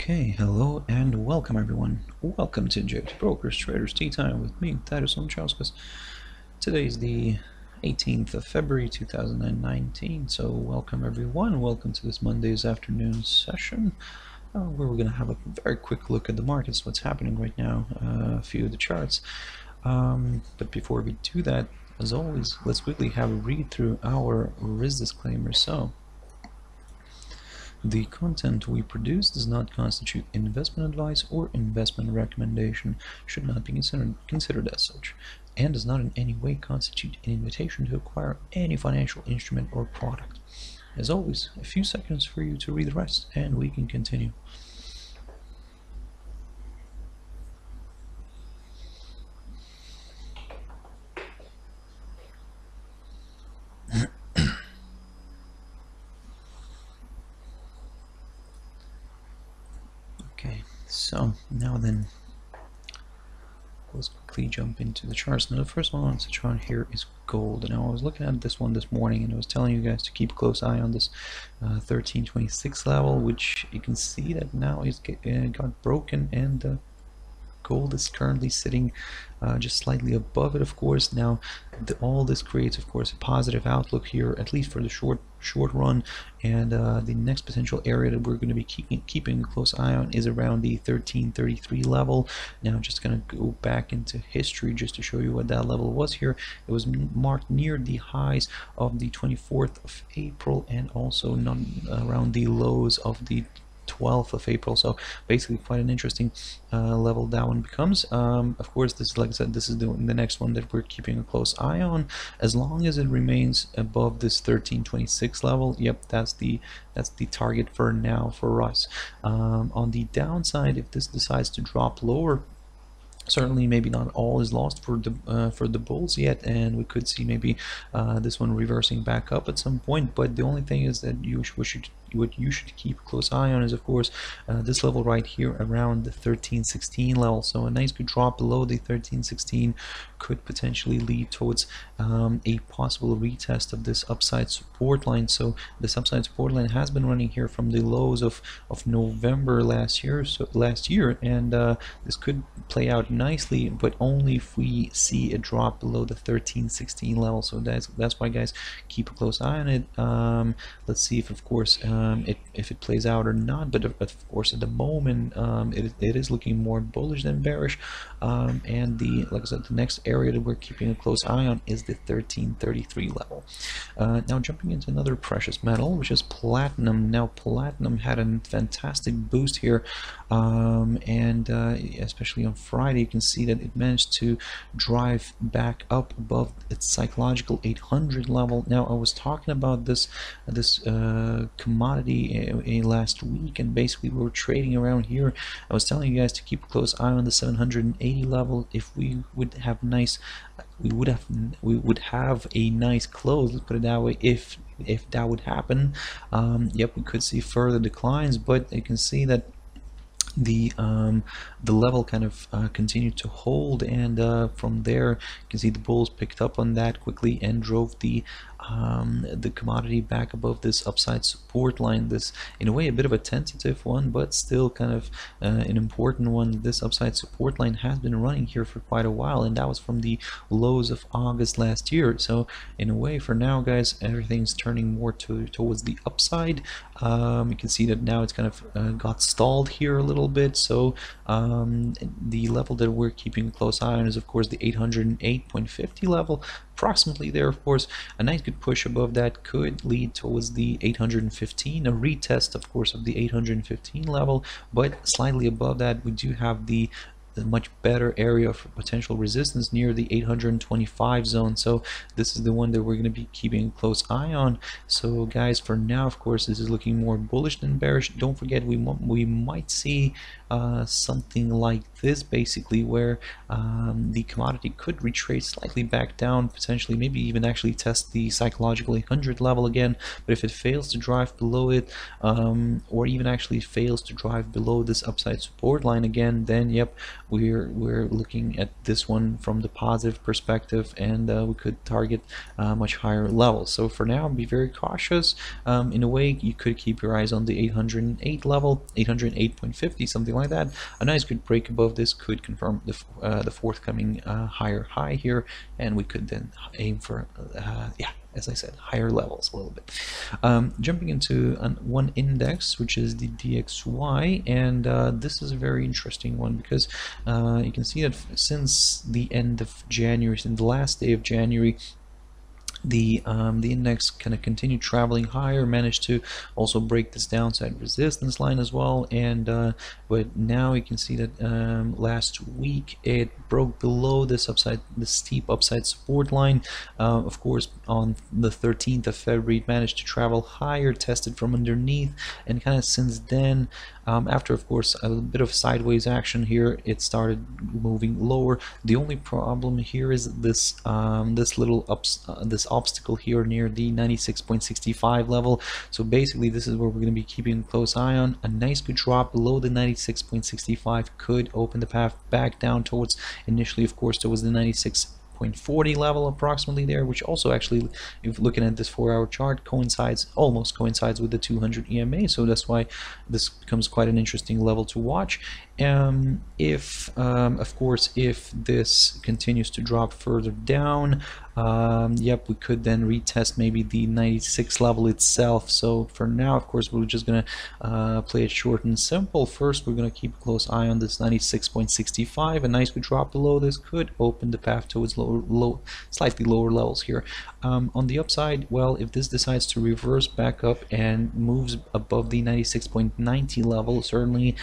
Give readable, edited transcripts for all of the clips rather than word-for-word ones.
Okay, hello and welcome everyone. Welcome to JFD Brokers Traders Tea Time with me, Darius Anucauskas. Today is the 18th of February 2019, so welcome everyone. Welcome to this Monday's afternoon session where we're going to have a very quick look at the markets, what's happening right now, a few of the charts. But before we do that, as always, let's quickly have a read through our risk disclaimer. So, the content we produce does not constitute investment advice or investment recommendation, should not be considered as such, and does not in any way constitute an invitation to acquire any financial instrument or product. As always, a few seconds for you to read the rest, and we can continue. Okay, so now then, let's quickly jump into the charts. Now the first one on the chart here is gold. Now I was looking at this one this morning and I was telling you guys to keep a close eye on this 1326 level, which you can see that now it's got broken, and gold is currently sitting just slightly above it, of course. Now all this creates, of course, a positive outlook here, at least for the short run, and the next potential area that we're going to be keeping a close eye on is around the 1333 level. Now I'm just going to go back into history just to show you what that level was here. It was marked near the highs of the 24th of April and also around the lows of the 12th of April, so basically quite an interesting level that one becomes. Of course, this, like I said, this is the next one that we're keeping a close eye on. As long as it remains above this 1326 level, yep, that's the target for now for us. On the downside, if this decides to drop lower, certainly maybe not all is lost for the bulls yet, and we could see maybe this one reversing back up at some point. But the only thing is that what you should keep a close eye on is, of course, this level right here around the 1316 level. So a nice good drop below the 1316 could potentially lead towards a possible retest of this upside support line. So this upside support line has been running here from the lows of November last year, and this could play out nicely, but only if we see a drop below the 1316 level. So that's why, guys, keep a close eye on it. Let's see if, of course, if it plays out or not, but of course at the moment it is looking more bullish than bearish, and like I said, the next area that we're keeping a close eye on is the 1333 level. Now jumping into another precious metal, which is platinum. Now platinum had a fantastic boost here, and especially on Friday, you can see that it managed to drive back up above its psychological 800 level. Now I was talking about this commodity last week, and basically we were trading around here. I was telling you guys to keep a close eye on the 780 level. If we would have we would have a nice close, let's put it that way. If that would happen, yep, we could see further declines, but you can see that the level kind of continued to hold, and from there you can see the bulls picked up on that quickly and drove the commodity back above this upside support line. This, in a way, a bit of a tentative one, but still kind of an important one. This upside support line has been running here for quite a while, and that was from the lows of August last year. So in a way, for now, guys, everything's turning more towards the upside. You can see that now it's kind of got stalled here a little bit. So the level that we're keeping a close eye on is, of course, the 808.50 level, approximately there. Of course, a nice good push above that could lead towards the 815, a retest, of course, of the 815 level, but slightly above that we do have the much better area of potential resistance near the 825 zone. So this is the one that we're going to be keeping a close eye on. So guys, for now, of course, this is looking more bullish than bearish. Don't forget, we might see something like this, basically, where the commodity could retrace slightly back down, potentially maybe even actually test the psychological 800 level again. But if it fails to drive below it, or even actually fails to drive below this upside support line again, then yep, we're looking at this one from the positive perspective, and we could target much higher levels. So for now, be very cautious. In a way, you could keep your eyes on the 808 level, 808.50, something like that. A nice good break above this could confirm the forthcoming higher high here, and we could then aim for yeah, as I said, higher levels a little bit. Jumping into one index, which is the DXY, and this is a very interesting one, because you can see that since the end of January, since the last day of January, the index kind of continued traveling higher, managed to also break this downside resistance line as well, and but now you can see that last week it broke below this steep upside support line. Of course, on the 13th of February it managed to travel higher, tested from underneath, and kind of since then, after of course a bit of sideways action here, it started moving lower. The only problem here is this this little this obstacle here near the 96.65 level. So basically this is where we're going to be keeping a close eye on. A nice good drop below the 96.65 could open the path back down towards, initially of course towards the 96.40 level approximately there, which also actually, if looking at this 4-hour chart, almost coincides with the 200 EMA. So that's why this becomes quite an interesting level to watch. If of course if this continues to drop further down, yep, we could then retest maybe the 96 level itself. So for now, of course, we're just gonna play it short and simple. First, we're gonna keep a close eye on this 96.65. A nice good drop below this could open the path towards slightly lower levels here. On the upside, well, if this decides to reverse back up and moves above the 96.90 level, certainly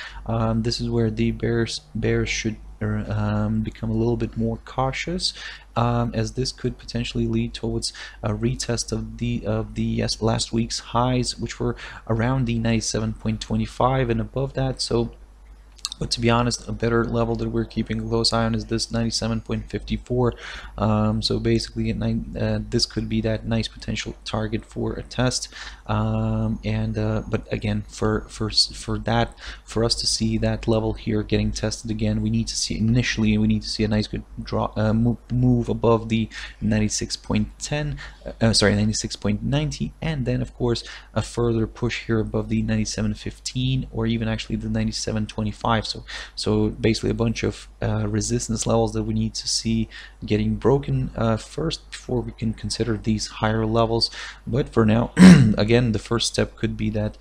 this is where the bears should become a little bit more cautious, as this could potentially lead towards a retest of the last week's highs, which were around the 97.25 and above that. So, but to be honest, a better level that we're keeping a close eye on is this 97.54. So basically, this could be that nice potential target for a test. But again, for us to see that level here getting tested again, we need to see initially a nice good move above the 96.10, sorry, 96.90, and then of course a further push here above the 97.15, or even actually the 97.25. So basically a bunch of resistance levels that we need to see getting broken first before we can consider these higher levels. But for now, again, the first step could be that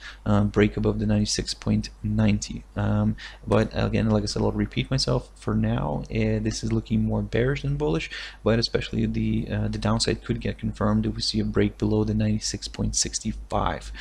break above the 96.90. But again, like I said, I'll repeat myself. For now, this is looking more bearish than bullish, but especially the downside could get confirmed if we see a break below the 96.65.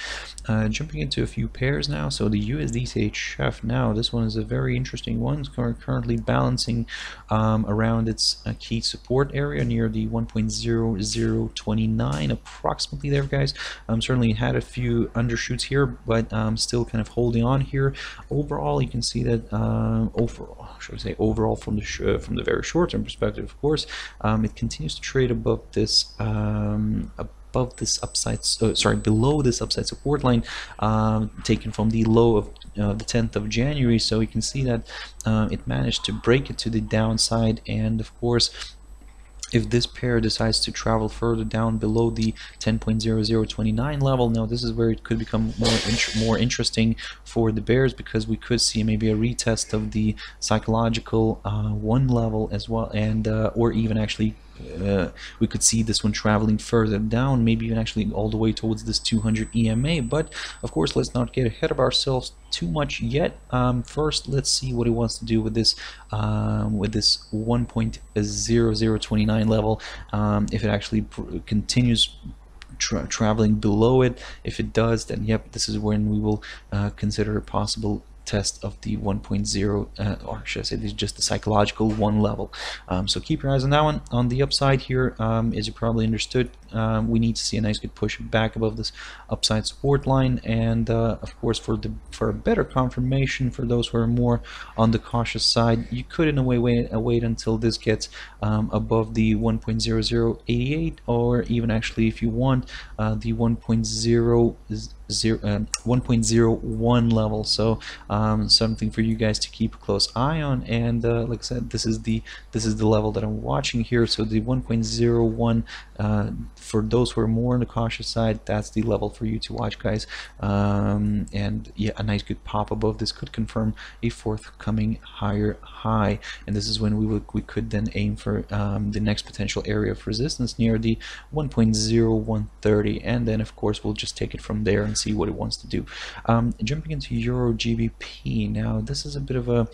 Jumping into a few pairs now. So the USDCHF, now this one is a very interesting one. It's currently balancing around its key support area near the 1.0029 approximately there, guys. Certainly had a few undershoots here, but still kind of holding on here. Overall, you can see that overall from the very short-term perspective, of course, it continues to trade above this below this upside support line, taken from the low of the 10th of January. So you can see that it managed to break it to the downside, and of course, if this pair decides to travel further down below the 10.0029 level, now this is where it could become more interesting for the bears, because we could see maybe a retest of the psychological 1 level as well, and or even actually we could see this one traveling further down, maybe even actually all the way towards this 200 EMA. But of course, let's not get ahead of ourselves too much yet. First, let's see what it wants to do with this 1.0029 level. If it actually continues traveling below it, if it does, then yep, this is when we will consider a possible test of the 1.0, or should I say, this is just the psychological 1 level. So keep your eyes on that one. On the upside here, as you probably understood, we need to see a nice good push back above this upside support line, and of course for a better confirmation for those who are more on the cautious side, you could in a way wait until this gets above the 1.0088, or even actually, if you want, the 1.01 level. So something for you guys to keep a close eye on. And like I said, this is the level that I'm watching here. So the 1.01, for those who are more on the cautious side, that's the level for you to watch, guys. And yeah, a nice good pop above this could confirm a forthcoming higher high, and this is when we could then aim for the next potential area of resistance near the 1.0130, and then of course we'll just take it from there and see what it wants to do. Jumping into EURGBP now, this is a bit of a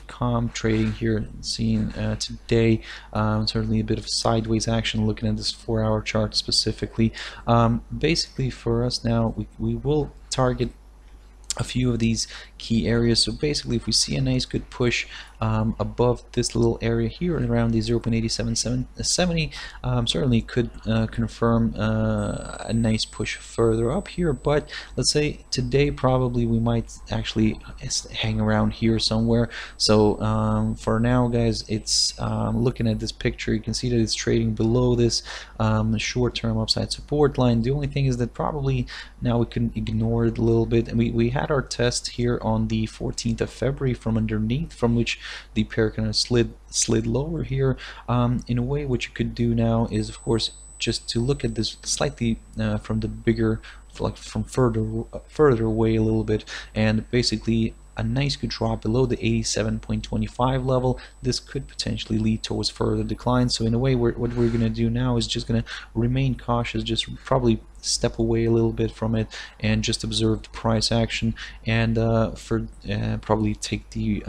calm trading here seen today. Certainly a bit of sideways action looking at this 4-hour chart specifically. Basically for us now, we will target a few of these key areas. So basically, if we see a nice good push above this little area here around the 0.8770, certainly could confirm a nice push further up here. But let's say today probably we might actually hang around here somewhere. So for now, guys, it's looking at this picture, you can see that it's trading below this short-term upside support line. The only thing is that probably now we can ignore it a little bit, and we had our test here on the 14th of February from underneath, from which the pair kind of slid lower here. In a way, what you could do now is, of course, just to look at this slightly from the bigger, like from further away a little bit, and basically a nice good drop below the 87.25 level. This could potentially lead towards further decline. So in a way, what we're going to do now is just going to remain cautious, just probably step away a little bit from it and just observe the price action, and probably take the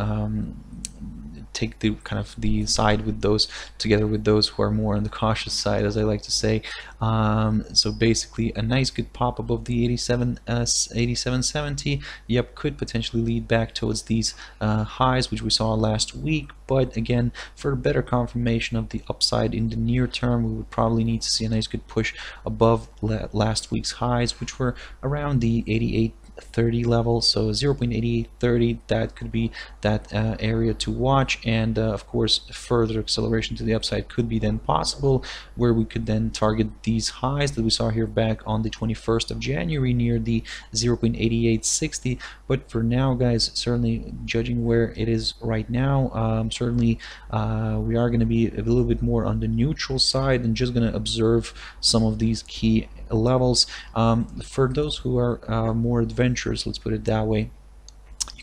kind of the side with those, together with those who are more on the cautious side, as I like to say. So basically a nice good pop above the 8770, yep, could potentially lead back towards these highs which we saw last week. But again, for better confirmation of the upside in the near term, we would probably need to see a nice good push above last week's highs, which were around the 88.30 level. So 0.8830, that could be that area to watch, and of course further acceleration to the upside could be then possible, where we could then target these highs that we saw here back on the 21st of January near the 0.8860. But for now, guys, certainly judging where it is right now, certainly we are going to be a little bit more on the neutral side and just going to observe some of these key levels. For those who are more adventurous, let's put it that way,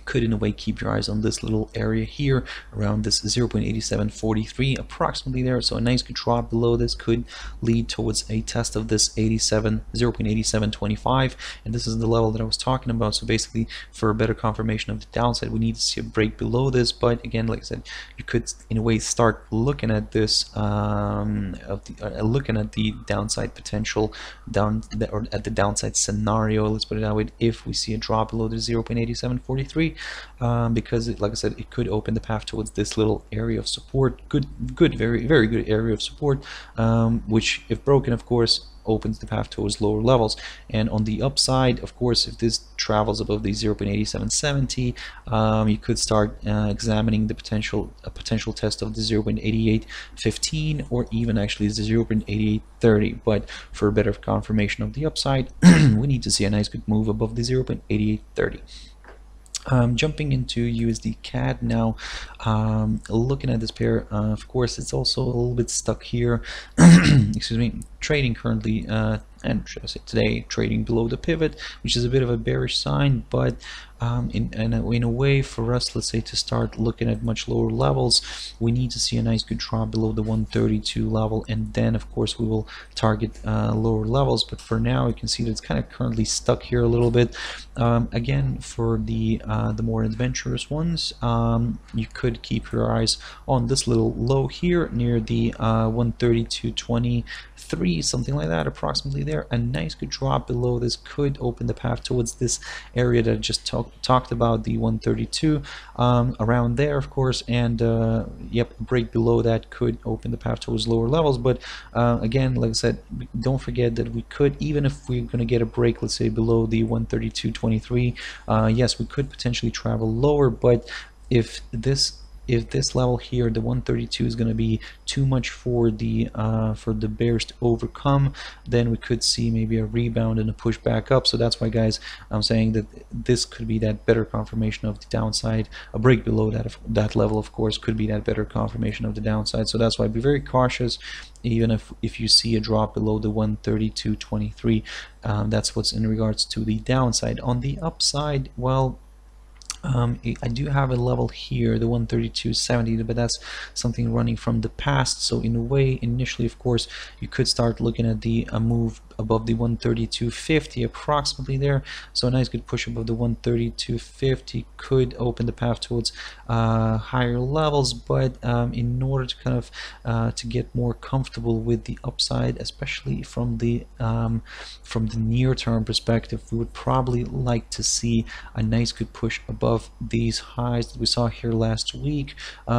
could in a way keep your eyes on this little area here around this 0.8743 approximately there. So a nice good drop below this could lead towards a test of this 0.8725, and this is the level that I was talking about. So basically, for a better confirmation of the downside, we need to see a break below this. But again, like I said, you could in a way start looking at this looking at the downside potential or at the downside scenario, let's put it that way, if we see a drop below the 0.8743. Because like I said, it could open the path towards this little area of support, very good area of support, which if broken, of course, opens the path towards lower levels. And on the upside, of course, if this travels above the 0.8770, you could start examining the potential test of the 0.8815, or even actually the 0.8830. But for a better confirmation of the upside, we need to see a nice good move above the 0.8830. Jumping into USDCAD now, looking at this pair, of course, it's also a little bit stuck here. Excuse me, trading currently, and should I say today, trading below the pivot, which is a bit of a bearish sign. But in a way, for us, let's say, to start looking at much lower levels, we need to see a nice good drop below the 132 level, and then of course we will target lower levels. But for now, you can see that it's kind of currently stuck here a little bit. Again, for the more adventurous ones, you could keep your eyes on this little low here near the 132.23, something like that, approximately there. there. A nice good drop below this could open the path towards this area that I just talked about, the 132, around there, of course, and yep, break below that could open the path towards lower levels. But again, like I said, don't forget that we could, even if we're going to get a break, let's say below the 132.23, yes, we could potentially travel lower, but if this level here, the 132, is going to be too much for the bears to overcome, then we could see maybe a rebound and a push back up. So that's why, guys, I'm saying that this could be that better confirmation of the downside. A break below that level, of course, could be that better confirmation of the downside. So that's why be very cautious, even if you see a drop below the 132.23. That's what's in regards to the downside. On the upside, well, I do have a level here, the 132.70, but that's something running from the past. So in a way, initially, of course, you could start looking at the move above the 132.50 approximately there. So a nice good push above the 132.50 could open the path towards higher levels. But in order to kind of to get more comfortable with the upside, especially from the near-term perspective, we would probably like to see a nice good push above these highs that we saw here last week,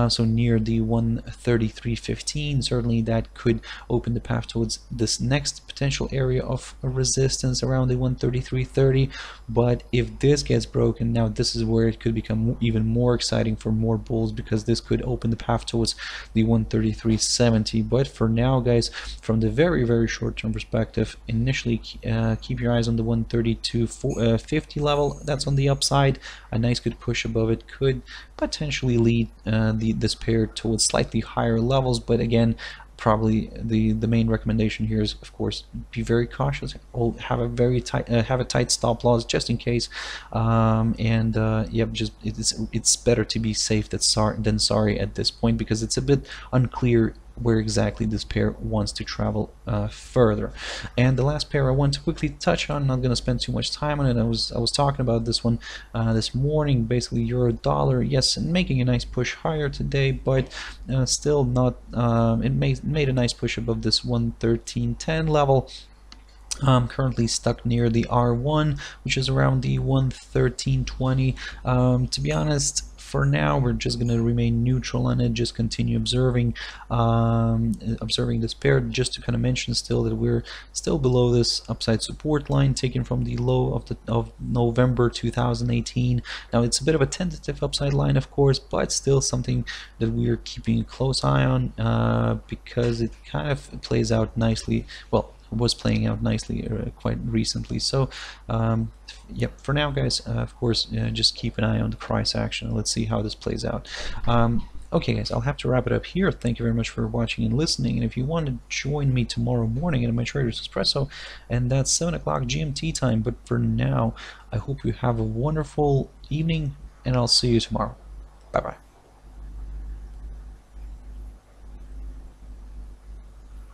so near the 133.15. Certainly that could open the path towards this next potential area of resistance around the 133.30. But if this gets broken, now this is where it could become even more exciting for more bulls, because this could open the path towards the 133.70. But for now, guys, from the very short-term perspective, initially keep your eyes on the 132.50 level. That's on the upside. A nice good push above it could potentially lead this pair towards slightly higher levels. But again, probably the main recommendation here is, of course, be very cautious. Have a very tight stop loss just in case, and yep, just it's better to be safe than sorry at this point, because it's a bit unclear where exactly this pair wants to travel further. And the last pair I want to quickly touch on, I'm not going to spend too much time on it. I was talking about this one this morning, basically euro dollar. Yes, making a nice push higher today, but still not. It made a nice push above this 113.10 level. Currently stuck near the R1, which is around the 113.20. To be honest, for now, we're just going to remain neutral on it, just continue observing this pair, just to kind of mention still that we're still below this upside support line taken from the low of November 2018. Now, it's a bit of a tentative upside line, of course, but still something that we're keeping a close eye on, because it kind of plays out nicely. Well, was playing out nicely quite recently. So yep, for now, guys, of course, just keep an eye on the price action. Let's see how this plays out. Okay, guys, I'll have to wrap it up here. Thank you very much for watching and listening. And if you want to join me tomorrow morning at my Traders Espresso, and that's 7 o'clock GMT time. But for now, I hope you have a wonderful evening, and I'll see you tomorrow. Bye-bye.